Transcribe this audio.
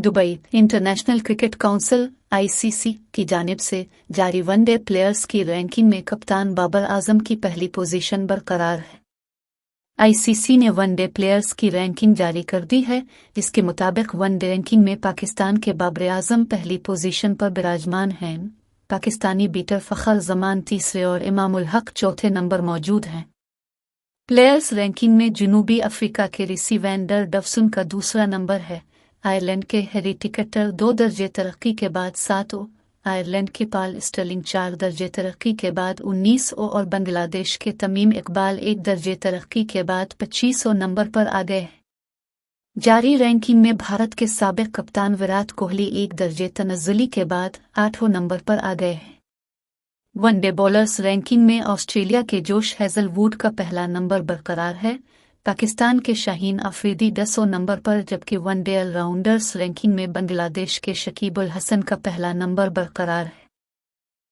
Dubai international cricket council (ICC) की जानिब से जारी वनडे प्लेयर्स की रैंकिंग में कप्तान बाबर आजम की पहली पोजीशन बरकरार है। ICC ने वनडे प्लेयर्स की रैंकिंग जारी कर दी है, जिसके मुताबिक वनडे रैंकिंग में पाकिस्तान के बाबर आजम पहली पोजीशन पर विराजमान हैं। पाकिस्तानी बीटर फखर जमान तीसरे और इमामुल हक चौथे नंबर मौजूद हैं। प्लेयर्स रैंकिंग में जनूबी अफ्रीका के रिसी वैन डर डफसन का दूसरा नंबर है। आयरलैंड के हैरी टिकटर 2 दर्जे तरक्की के बाद 7 आयरलैंड के पाल स्टर्लिंग 4 दर्जे तरक्की के बाद 19 और बांग्लादेश के तमीम इकबाल 1 दर्जे तरक्की के बाद 25 नंबर पर आ गए। जारी रैंकिंग में भारत के साबिक कप्तान विराट कोहली 1 दर्जे तनज़्ज़ुली के बाद 8 नंबर पर आ गए हैं। वनडे बॉलर्स रैंकिंग में ऑस्ट्रेलिया के जोश हेजलवुड का पहला नंबर बरकरार है। पाकिस्तान के शाहीन अफरीदी 10 नंबर पर, जबकि वनडे ऑलराउंडर्स रैंकिंग में बांग्लादेश के शकीब उल हसन का पहला नंबर बरकरार है।